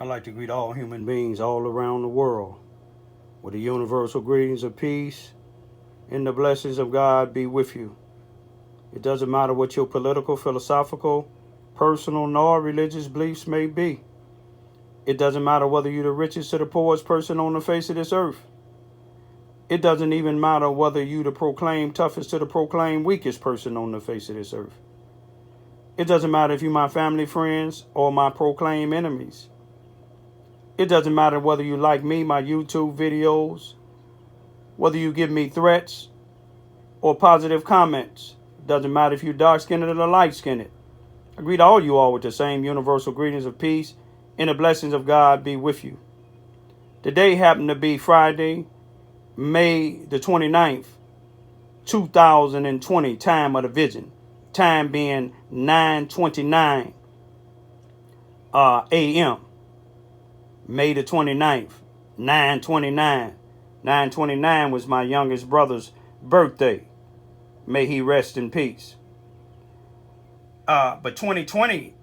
I'd like to greet all human beings all around the world with the universal greetings of peace and the blessings of God be with you. It doesn't matter what your political, philosophical, personal, nor religious beliefs may be. It doesn't matter whether you're the richest or the poorest person on the face of this earth. It doesn't even matter whether you're the proclaimed toughest or the proclaimed weakest person on the face of this earth. It doesn't matter if you're my family, friends, or my proclaimed enemies. It doesn't matter whether you like me, my YouTube videos, whether you give me threats or positive comments. It doesn't matter if you're dark-skinned or light-skinned. I greet all you all with the same universal greetings of peace and the blessings of God be with you. Today happened to be Friday, May the 29th, 2020, time of the vision. Time being 9:29 a.m. May the 29th, 9:29. 9:29 was my youngest brother's birthday. May he rest in peace. But 2020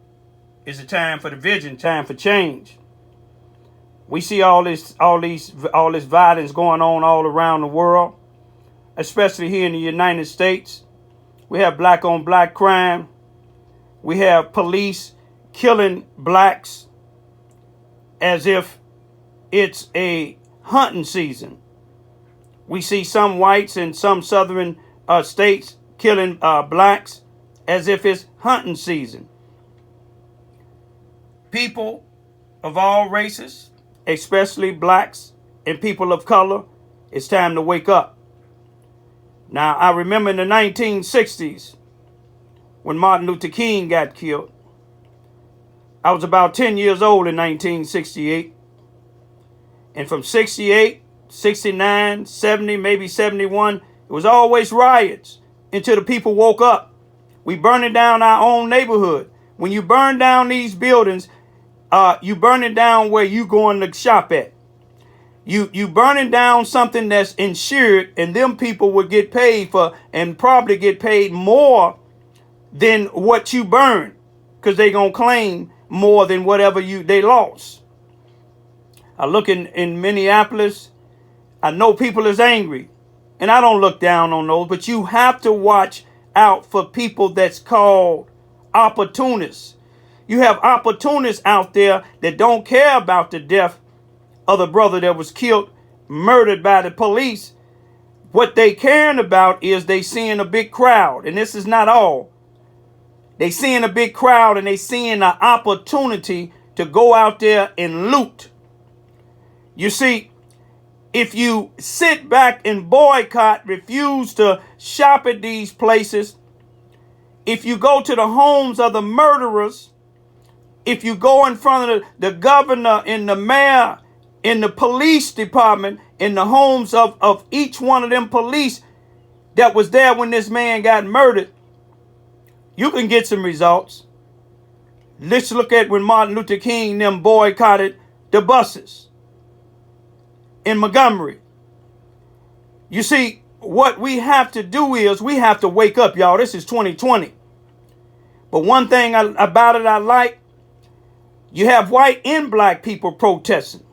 is a time for the vision, time for change. We see all this violence going on all around the world, especially here in the United States. We have black on black crime. We have police killing blacks as if it's a hunting season. We see some whites in some southern states killing blacks as if it's hunting season. People of all races, especially blacks and people of color, it's time to wake up. Now, I remember in the 1960s when Martin Luther King got killed. I was about 10 years old in 1968. And from 68, 69, 70, maybe 71, it was always riots until the people woke up. We burning down our own neighborhood. When you burn down these buildings, you burn it down where you going to shop at. You burning down something that's insured, and them people would get paid for, and probably get paid more than what you burn, because they gonna claim more than whatever they lost. I look in Minneapolis. I know people is angry, and I don't look down on those, but you have to watch out for people that's called opportunists. You have opportunists out there that don't care about the death of the brother that was killed, murdered by the police. What they caring about is they seeing a big crowd, and this is not all. They seeing a big crowd, and they seeing an opportunity to go out there and loot. You see, if you sit back and boycott, refuse to shop at these places, if you go to the homes of the murderers, if you go in front of the governor and the mayor, in the police department, in the homes of each one of them police that was there when this man got murdered, you can get some results. Let's look at when Martin Luther King them boycotted the buses in Montgomery. You see, what we have to do is we have to wake up, y'all. This is 2020. But one thing about it I like, you have white and black people protesting.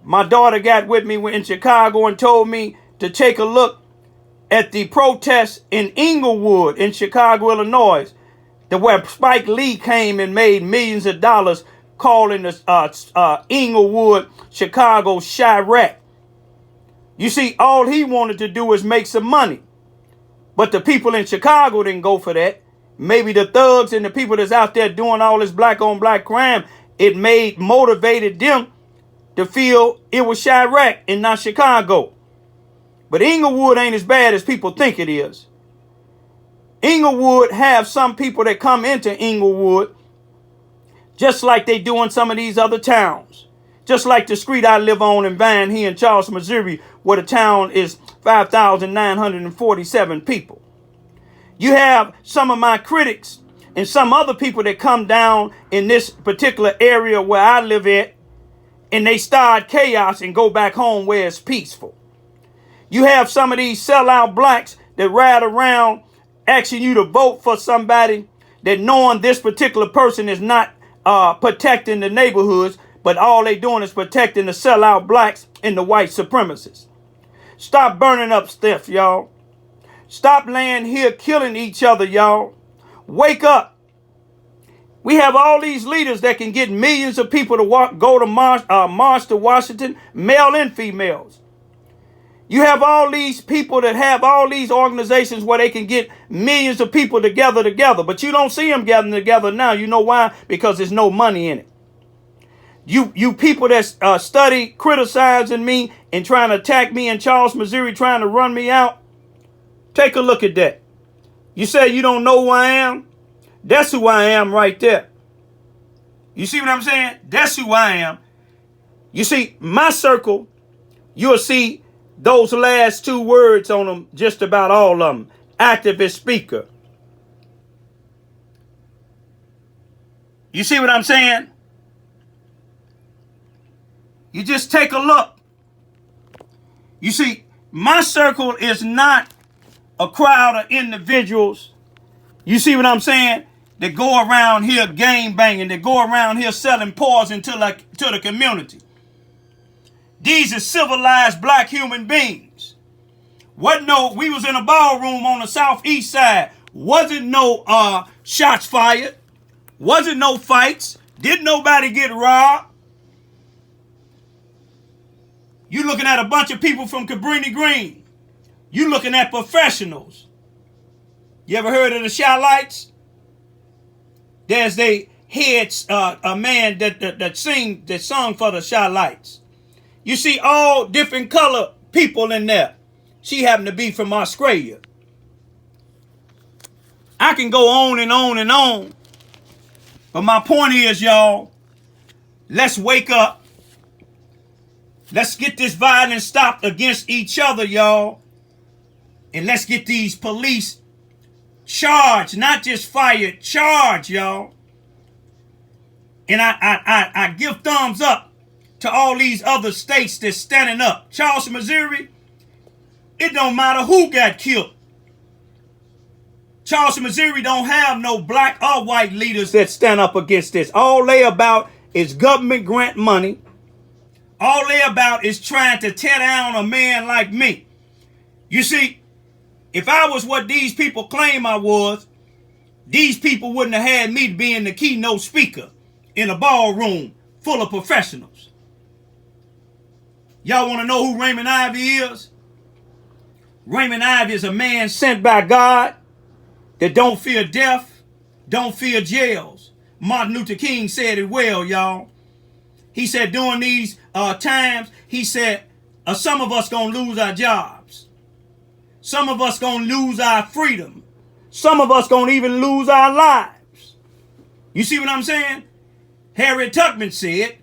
My daughter got with me in Chicago and told me to take a look at the protests in Inglewood in Chicago, Illinois, where Spike Lee came and made millions of dollars calling the Inglewood, Chicago, Chirac. You see, all he wanted to do was make some money. But the people in Chicago didn't go for that. Maybe the thugs and the people that's out there doing all this black on black crime, it motivated them to feel it was Chirac and not Chicago. But Inglewood ain't as bad as people think it is. Inglewood have some people that come into Inglewood just like they do in some of these other towns. Just like the street I live on in Vine here in Charles, Missouri, where the town is 5,947 people. You have some of my critics and some other people that come down in this particular area where I live at, and they start chaos and go back home where it's peaceful. You have some of these sellout blacks that ride around asking you to vote for somebody that knowing this particular person is not protecting the neighborhoods, but all they doing is protecting the sellout blacks and the white supremacists. Stop burning up stuff, y'all. Stop laying here killing each other, y'all. Wake up. We have all these leaders that can get millions of people to go to march to Washington, male and females. You have all these people that have all these organizations where they can get millions of people together, but you don't see them gathering together now. You know why? Because there's no money in it. You people that study criticizing me and trying to attack me in Charles, Missouri, trying to run me out, take a look at that. You say you don't know who I am? That's who I am right there. You see what I'm saying? That's who I am. You see, my circle, you'll see those last two words on them, just about all of them. Activist speaker. You see what I'm saying? You just take a look. You see, my circle is not a crowd of individuals. You see what I'm saying? That go around here gang banging, that go around here selling poison to the community. These are civilized black human beings. We was in a ballroom on the southeast side. Wasn't no shots fired. Wasn't no fights. Didn't nobody get robbed. You looking at a bunch of people from Cabrini Green. You looking at professionals. You ever heard of the Shylights? There's a man that sung for the Shylights. You see all different color people in there. She happened to be from Australia. I can go on and on and on. But my point is, y'all, let's wake up. Let's get this violence stopped against each other, y'all. And let's get these police charged, not just fired, charged, y'all. And I give thumbs up to all these other states that's standing up. Charleston, Missouri, it don't matter who got killed. Charleston, Missouri don't have no black or white leaders that stand up against this. All they about is government grant money. All they about is trying to tear down a man like me. You see, if I was what these people claim I was, these people wouldn't have had me being the keynote speaker in a ballroom full of professionals. Y'all want to know who Raymond Ivy is? Raymond Ivy is a man sent by God that don't fear death, don't fear jails. Martin Luther King said it well, y'all. He said during these times, he said, some of us gonna lose our jobs. Some of us gonna lose our freedom. Some of us gonna even lose our lives. You see what I'm saying? Harriet Tubman said,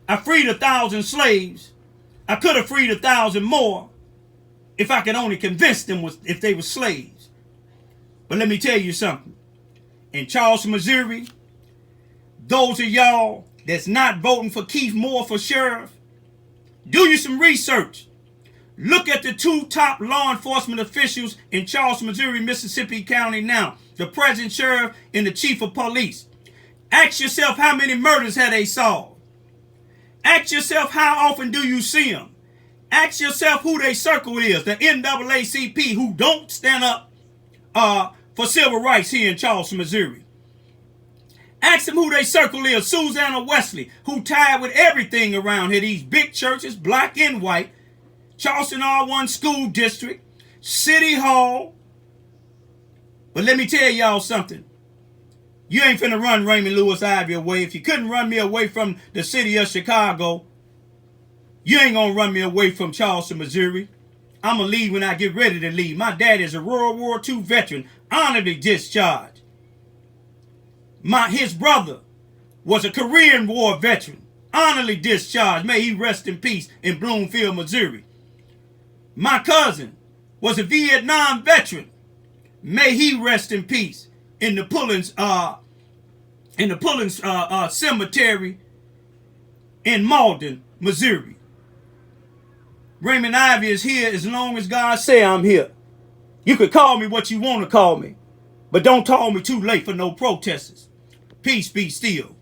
I freed 1,000 slaves. I could have freed 1,000 more if I could only convince them if they were slaves. But let me tell you something. In Charleston, Missouri, those of y'all that's not voting for Keith Moore for sheriff, do you some research. Look at the two top law enforcement officials in Charleston, Missouri, Mississippi County now. The present sheriff and the chief of police. Ask yourself how many murders have they solved. Ask yourself how often do you see them. Ask yourself who their circle is, the NAACP, who don't stand up for civil rights here in Charleston, Missouri. Ask them who their circle is, Susanna Wesley, who tied with everything around here, these big churches, black and white, Charleston R1 School District, City Hall. But let me tell y'all something. You ain't finna run Raymond Lewis Ivy away. If you couldn't run me away from the city of Chicago, you ain't gonna run me away from Charleston, Missouri. I'm gonna leave when I get ready to leave. My dad is a World War II veteran, honorably discharged. His brother was a Korean War veteran, honorably discharged. May he rest in peace in Bloomfield, Missouri. My cousin was a Vietnam veteran. May he rest in peace in the Pullins Cemetery in Malden, Missouri. Raymond Ivy is here as long as God say I'm here. You could call me what you want to call me, but don't call me too late for no protesters. Peace be still.